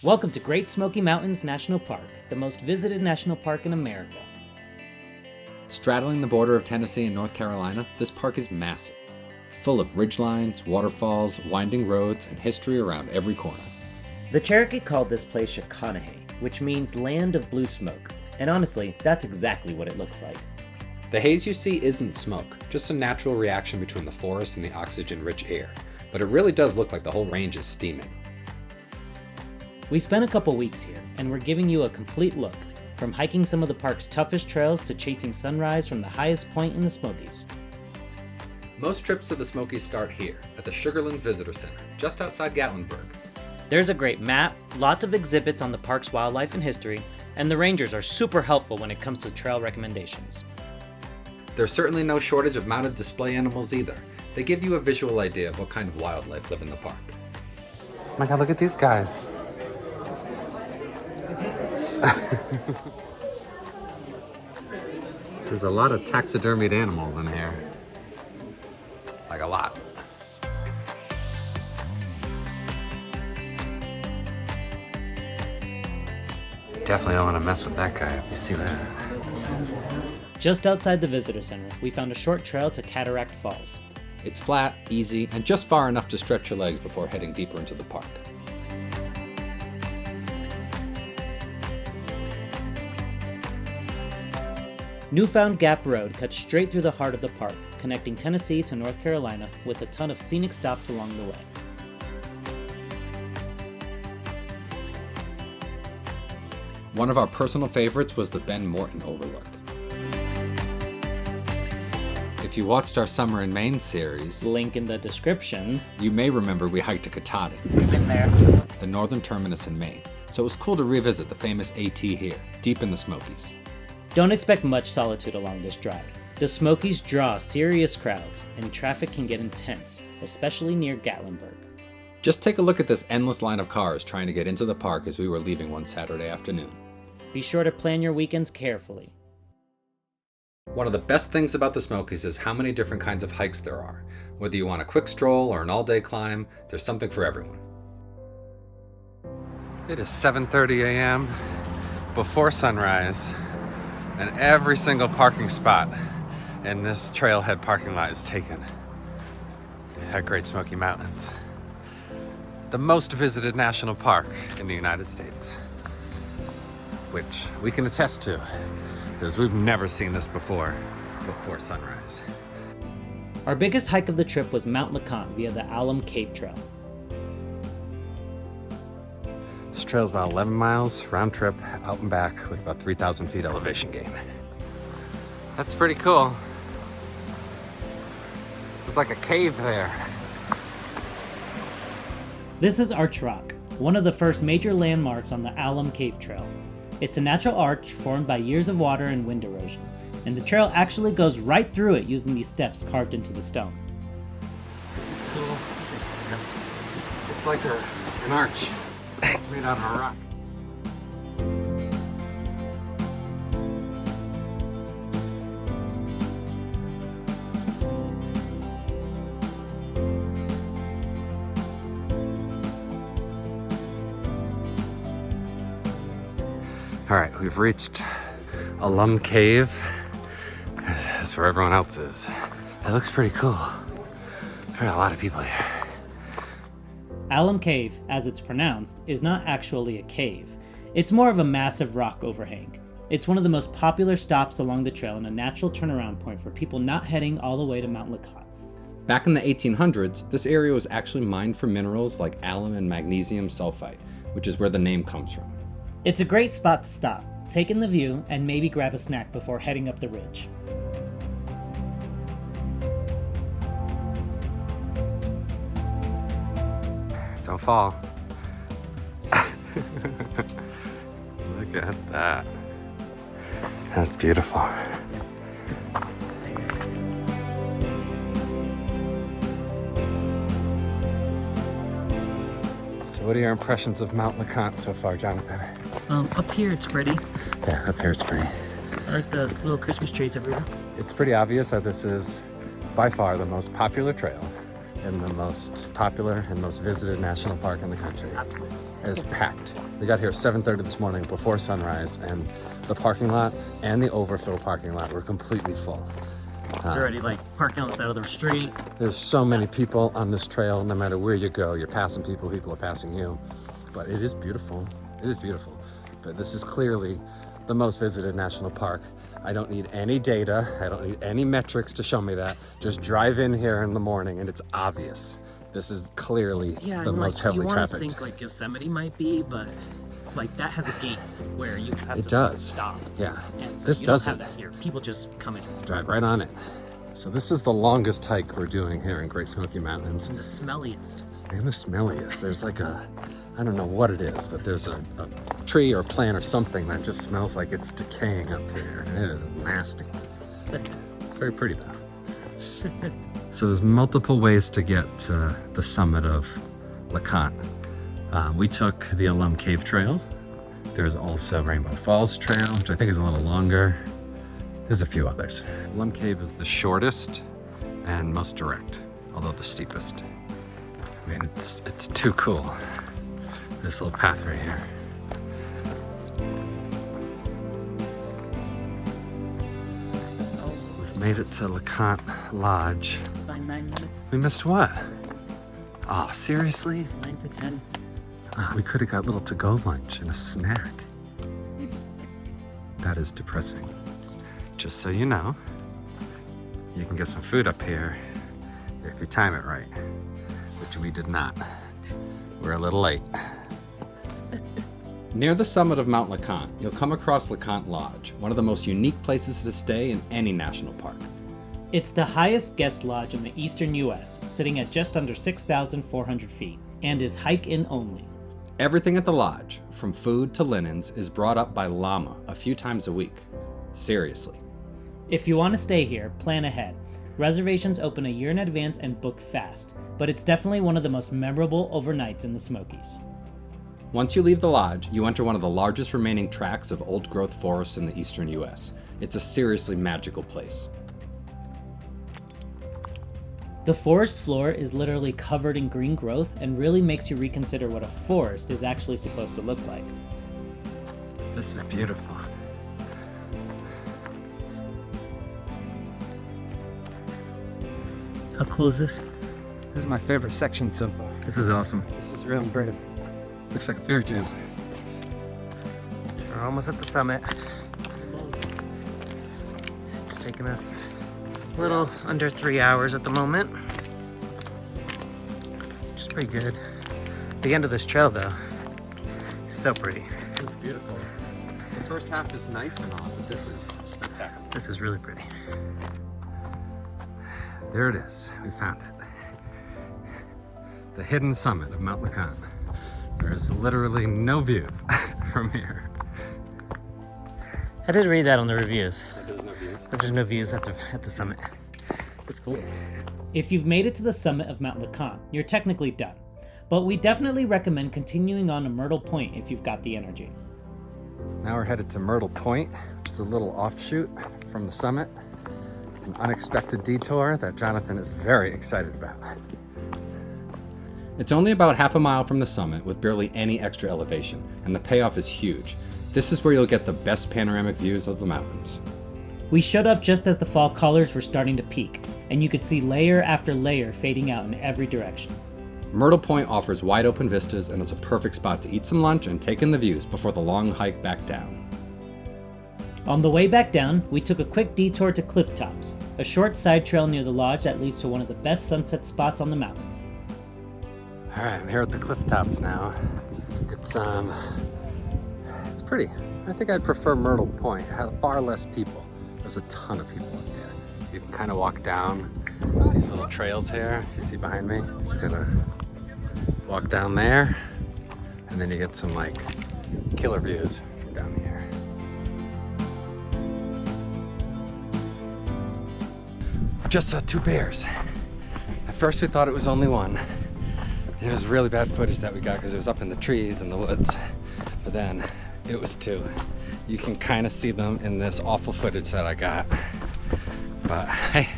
Welcome to Great Smoky Mountains National Park, the most visited national park in America. Straddling the border of Tennessee and North Carolina, this park is massive, full of ridgelines, waterfalls, winding roads, and history around every corner. The Cherokee called this place Shaconage, which means land of blue smoke, and honestly, that's exactly what it looks like. The haze you see isn't smoke, just a natural reaction between the forest and the oxygen-rich air, but it really does look like the whole range is steaming. We spent a couple weeks here, and we're giving you a complete look, from hiking some of the park's toughest trails to chasing sunrise from the highest point in the Smokies. Most trips to the Smokies start here, at the Sugarlands Visitor Center, just outside Gatlinburg. There's a great map, lots of exhibits on the park's wildlife and history, and the rangers are super helpful when it comes to trail recommendations. There's certainly no shortage of mounted display animals either. They give you a visual idea of what kind of wildlife live in the park. Oh my god, look at these guys. There's a lot of taxidermied animals in here. Like a lot. Definitely don't want to mess with that guy if you see that. Just outside the visitor center, we found a short trail to Cataract Falls. It's flat, easy, and just far enough to stretch your legs before heading deeper into the park. Newfound Gap Road cuts straight through the heart of the park, connecting Tennessee to North Carolina with a ton of scenic stops along the way. One of our personal favorites was the Ben Morton Overlook. If you watched our Summer in Maine series, Link in the description, you may remember we hiked to Katahdin, we've been there. the northern terminus in Maine, so it was cool to revisit the famous AT here, deep in the Smokies. Don't expect much solitude along this drive. The Smokies draw serious crowds, and traffic can get intense, especially near Gatlinburg. Just take a look at this endless line of cars trying to get into the park as we were leaving one Saturday afternoon. Be sure to plan your weekends carefully. One of the best things about the Smokies is how many different kinds of hikes there are. Whether you want a quick stroll or an all-day climb, there's something for everyone. It is 7:30 a.m. before sunrise, and every single parking spot in this trailhead parking lot is taken at Great Smoky Mountains, the most visited national park in the United States, which we can attest to, because we've never seen this before sunrise. Our biggest hike of the trip was Mount LeConte via the Alum Cave Trail. This trail's about 11 miles, round trip, out and back, with about 3,000 feet elevation gain. That's pretty cool. There's like a cave there. This is Arch Rock, one of the first major landmarks on the Alum Cave Trail. It's a natural arch formed by years of water and wind erosion, and the trail actually goes right through it using these steps carved into the stone. This is cool. It's like an arch. It's made out of a rock. All right, we've reached Alum Cave. That's where everyone else is. It looks pretty cool. There are a lot of people here. Alum Cave, as it's pronounced, is not actually a cave. It's more of a massive rock overhang. It's one of the most popular stops along the trail and a natural turnaround point for people not heading all the way to Mount LeConte. Back in the 1800s, this area was actually mined for minerals like alum and magnesium sulfite, which is where the name comes from. It's a great spot to stop, take in the view, and maybe grab a snack before heading up the ridge. Don't fall. Look at that. That's beautiful. So what are your impressions of Mount LeConte so far, Jonathan? Up here it's pretty. Yeah, up here it's pretty. I like the little Christmas trees everywhere. It's pretty obvious that this is by far the most popular trail in the most popular and most visited national park in the country. Absolutely. is packed. We got here 7:30 this morning before sunrise, and the parking lot and the overfill parking lot were completely full. It's already like parking on the side of the street. There's so many people on this trail. No matter where you go, you're passing people, people are passing you. But it is beautiful. It is beautiful. But this is clearly the most visited national park. I don't need any data. I don't need any metrics to show me that. Just drive in here in the morning and it's obvious. This is clearly the most heavily trafficked. You want to think like Yosemite might be, but like that has a gate where you have It to does. stop. Yeah. And so This you don't doesn't. have that here. People just come in. Drive right on it. So this is the longest hike we're doing here in Great Smoky Mountains. And the smelliest. And the smelliest. There's like a, I don't know what it is, but there's a tree or plant or something that just smells like it's decaying up through here. And it is nasty. It's very pretty though. So there's multiple ways to get to the summit of LeConte. We took the Alum Cave Trail. There's also Rainbow Falls Trail, which I think is a little longer. There's a few others. Alum Cave is the shortest and most direct, although the steepest. I mean, it's too cool. This little path right here. We've made it to LeConte Lodge. By 9 minutes. We missed what? Oh, seriously? 9 to 10. We could have got little to-go lunch and a snack. That is depressing. Just so you know, you can get some food up here if you time it right, which we did not. We're a little late. Near the summit of Mount LeConte, you'll come across LeConte Lodge, one of the most unique places to stay in any national park. It's the highest guest lodge in the eastern U.S., sitting at just under 6,400 feet, and is hike-in only. Everything at the lodge, from food to linens, is brought up by llama a few times a week. Seriously. If you want to stay here, plan ahead. Reservations open a year in advance and book fast, but it's definitely one of the most memorable overnights in the Smokies. Once you leave the lodge, you enter one of the largest remaining tracts of old-growth forest in the eastern U.S. It's a seriously magical place. The forest floor is literally covered in green growth and really makes you reconsider what a forest is actually supposed to look like. This is beautiful. How cool is this? This is my favorite section so far. This is awesome. This is really pretty. Looks like a fairy tale. We're almost at the summit. It's taken us a little under 3 hours at the moment. Which is pretty good. The end of this trail though, is so pretty. It's beautiful. The first half is nice and all, but this is spectacular. This is really pretty. There it is. We found it. The hidden summit of Mount LeConte. There's literally no views from here. I did read that on the reviews. There's no views. That there's no views at the summit. It's cool. If you've made it to the summit of Mount LeConte, you're technically done. But we definitely recommend continuing on to Myrtle Point if you've got the energy. Now we're headed to Myrtle Point, which is a little offshoot from the summit. An unexpected detour that Jonathan is very excited about. It's only about half a mile from the summit with barely any extra elevation, and the payoff is huge. This is where you'll get the best panoramic views of the mountains. We showed up just as the fall colors were starting to peak, and you could see layer after layer fading out in every direction. Myrtle Point offers wide open vistas, and it's a perfect spot to eat some lunch and take in the views before the long hike back down. On the way back down, we took a quick detour to Cliff Tops, a short side trail near the lodge that leads to one of the best sunset spots on the mountain. All right, I'm here at the Cliff Tops now. It's pretty. I think I'd prefer Myrtle Point. It had far less people. There's a ton of people up there. You can kind of walk down these little trails here. You see behind me? Just gonna walk down there, and then you get some like killer views from down here. Just saw 2 bears. At first we thought it was only one. And it was really bad footage that we got because it was up in the trees and the woods. But then it was 2. You can kind of see them in this awful footage that I got. But hey,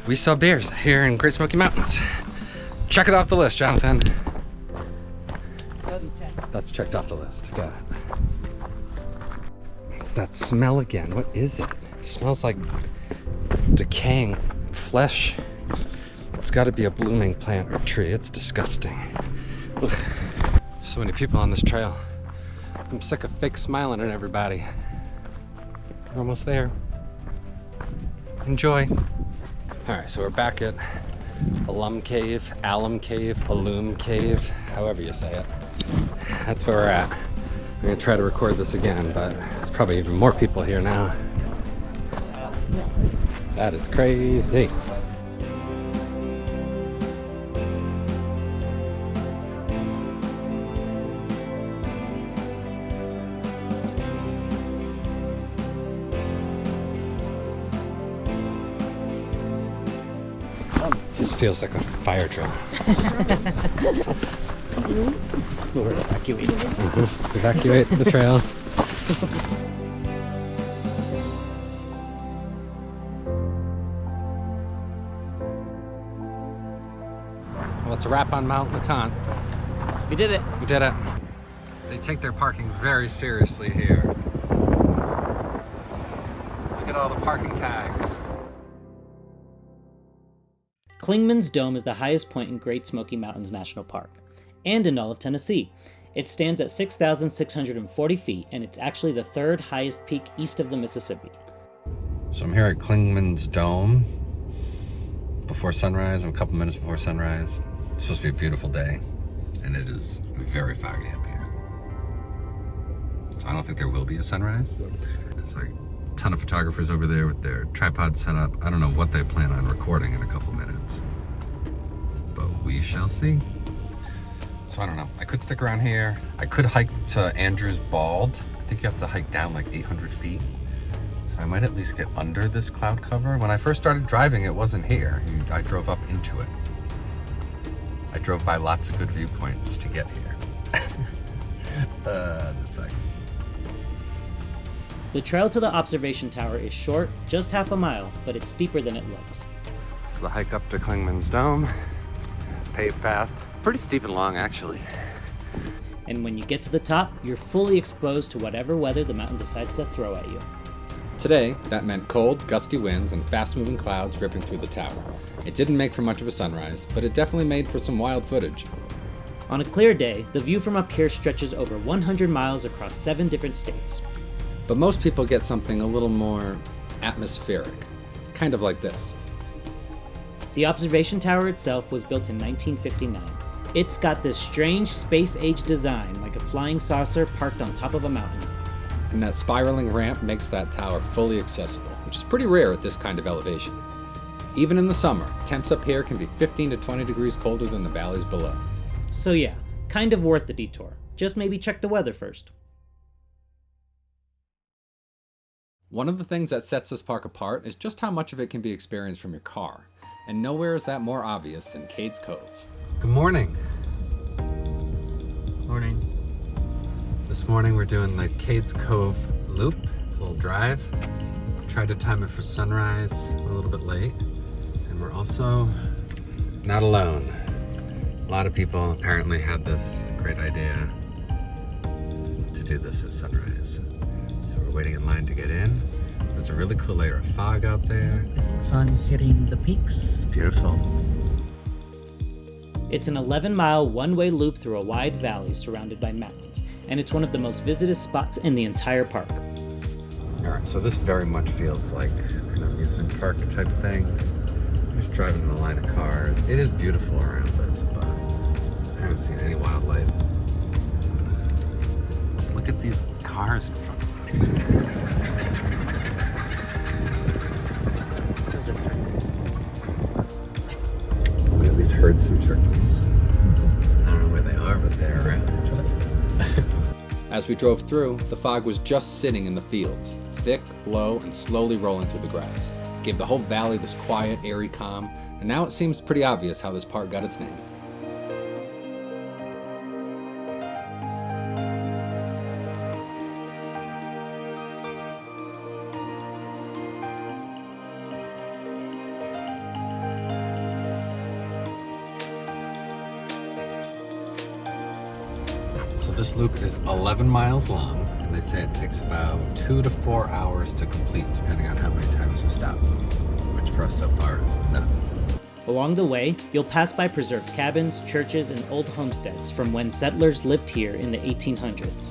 we saw bears here in Great Smoky Mountains. Check it off the list, Jonathan. Buddy check. that's checked off the list. Got it. It's that smell again. What is it? It smells like decaying flesh. It's got to be a blooming plant or tree. It's disgusting. Ugh. So many people on this trail. I'm sick of fake smiling at everybody. We're almost there. Enjoy. All right, so we're back at Alum Cave, Alum Cave, however you say it. That's where we're at. I'm gonna try to record this again, but there's probably even more people here now. That is crazy. This feels like a fire drill. We're evacuating. Evacuate the trail. Well, it's a wrap on Mount LeConte. We did it. We did it. They take their parking very seriously here. Look at all the parking tags. Clingmans Dome is the highest point in Great Smoky Mountains National Park, and in all of Tennessee. It stands at 6,640 feet, and it's actually the third highest peak east of the Mississippi. So I'm here at Clingmans Dome before sunrise, a couple minutes before sunrise. It's supposed to be a beautiful day, and it is very foggy up here. So I don't think there will be a sunrise. It's like a ton of photographers over there with their tripods set up. I don't know what they plan on recording in a couple minutes, but we shall see. So I don't know. I could stick around here. I could hike to Andrews Bald. I think you have to hike down like 800 feet. So I might at least get under this cloud cover. When I first started driving, it wasn't here. I drove up into it. I drove by lots of good viewpoints to get here. This sucks. The trail to the observation tower is short, just half a mile, but it's steeper than it looks. It's the hike up to Clingman's Dome. Paved path. Pretty steep and long, actually. And when you get to the top, you're fully exposed to whatever weather the mountain decides to throw at you. Today, that meant cold, gusty winds and fast-moving clouds ripping through the tower. It didn't make for much of a sunrise, but it definitely made for some wild footage. On a clear day, the view from up here stretches over 100 miles across 7 different states. But most people get something a little more atmospheric, kind of like this. The observation tower itself was built in 1959. It's got this strange space-age design, like a flying saucer parked on top of a mountain. And that spiraling ramp makes that tower fully accessible, which is pretty rare at this kind of elevation. Even in the summer, temps up here can be 15 to 20 degrees colder than the valleys below. So yeah, kind of worth the detour. Just maybe check the weather first. One of the things that sets this park apart is just how much of it can be experienced from your car. And nowhere is that more obvious than Cades Cove. Good morning. Morning. This morning we're doing the Cades Cove loop. It's a little drive. Tried to time it for sunrise. We're a little bit late. And we're also not alone. A lot of people apparently had this great idea to do this at sunrise. So we're waiting in line to get in. There's a really cool layer of fog out there. Sun hitting the peaks. Beautiful. It's an 11-mile one-way loop through a wide valley surrounded by mountains, and it's one of the most visited spots in the entire park. All right, so this very much feels like an amusement park type thing. I'm just driving in a line of cars. It is beautiful around this, but I haven't seen any wildlife. Just look at these cars in front of us. We at least heard some turkeys. I don't know where they are, but they're around. As we drove through, the fog was just sitting in the fields, thick, low, and slowly rolling through the grass. It gave the whole valley this quiet, airy calm, and now it seems pretty obvious how this park got its name. So this loop is 11 miles long, and they say it takes about 2 to 4 hours to complete, depending on how many times you stop, which for us so far is none. Along the way, you'll pass by preserved cabins, churches, and old homesteads from when settlers lived here in the 1800s.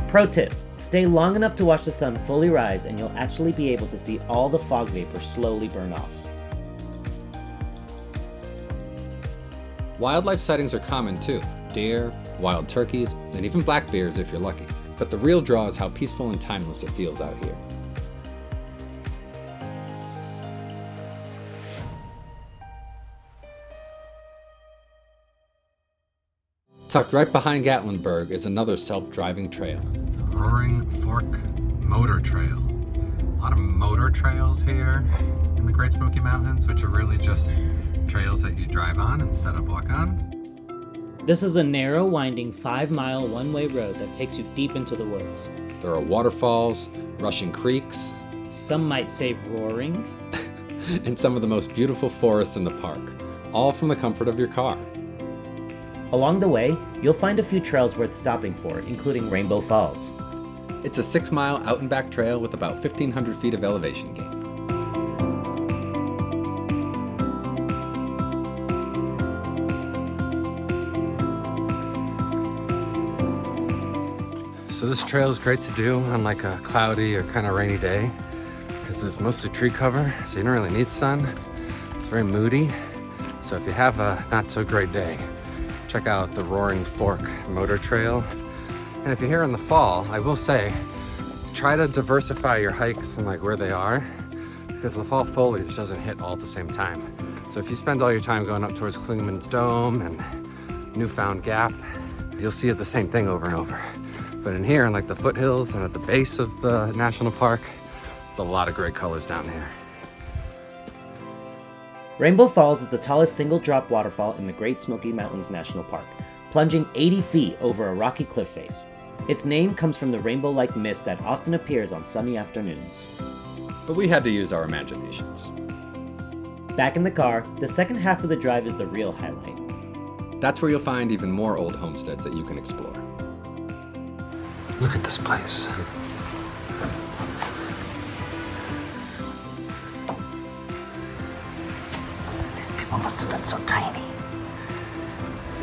Pro tip, stay long enough to watch the sun fully rise and you'll actually be able to see all the fog vapor slowly burn off. Wildlife sightings are common too. Deer, wild turkeys, and even black bears if you're lucky. But the real draw is how peaceful and timeless it feels out here. Tucked right behind Gatlinburg is another self-driving trail. Roaring Fork Motor Trail. A lot of motor trails here in the Great Smoky Mountains, which are really just trails that you drive on instead of walk on. This is a narrow, winding 5-mile one-way road that takes you deep into the woods. There are waterfalls, rushing creeks, Some might say roaring. and some of the most beautiful forests in the park, all from the comfort of your car. Along the way, you'll find a few trails worth stopping for, including Rainbow Falls. It's a 6-mile out and back trail with about 1,500 feet of elevation gain. So this trail is great to do on like a cloudy or kind of rainy day because there's mostly tree cover, so you don't really need sun. It's very moody. So if you have a not so great day, check out the Roaring Fork Motor Trail. And if you're here in the fall, I will say, try to diversify your hikes and like where they are, because the fall foliage doesn't hit all at the same time. So if you spend all your time going up towards Clingmans Dome and Newfound Gap, you'll see the same thing over and over. But in here, in like the foothills and at the base of the national park, there's a lot of great colors down here. Rainbow Falls is the tallest single-drop waterfall in the Great Smoky Mountains National Park, plunging 80 feet over a rocky cliff face. Its name comes from the rainbow-like mist that often appears on sunny afternoons. But we had to use our imaginations. Back in the car, the second half of the drive is the real highlight. That's where you'll find even more old homesteads that you can explore. Look at this place. These people must have been so tiny.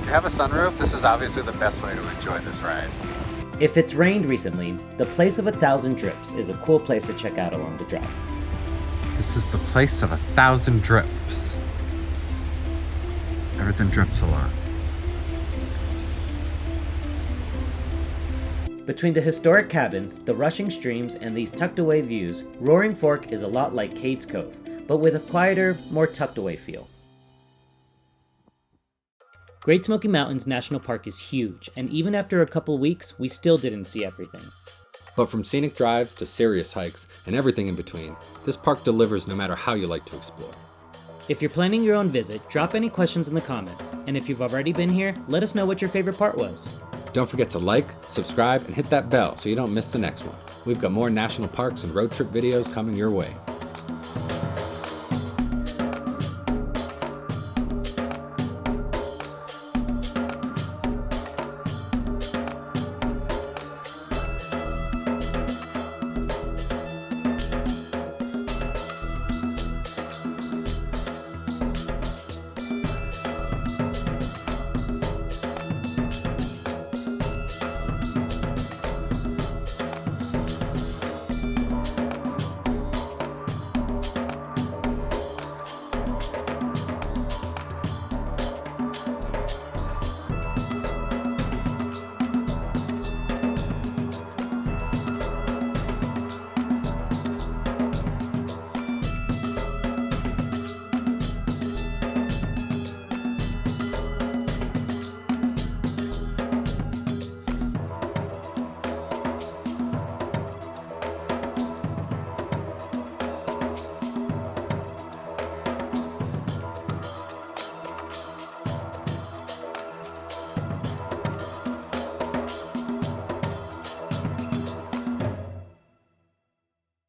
If you have a sunroof, this is obviously the best way to enjoy this ride. If it's rained recently, the Place of 1,000 Drips is a cool place to check out along the drive. This is the place of 1,000 drips. Everything drips a lot. Between the historic cabins, the rushing streams, and these tucked-away views, Roaring Fork is a lot like Cades Cove, but with a quieter, more tucked-away feel. Great Smoky Mountains National Park is huge, and even after a couple weeks, we still didn't see everything. But from scenic drives to serious hikes and everything in between, this park delivers no matter how you like to explore. If you're planning your own visit, drop any questions in the comments, and if you've already been here, let us know what your favorite part was. Don't forget to like, subscribe, and hit that bell so you don't miss the next one. We've got more national parks and road trip videos coming your way.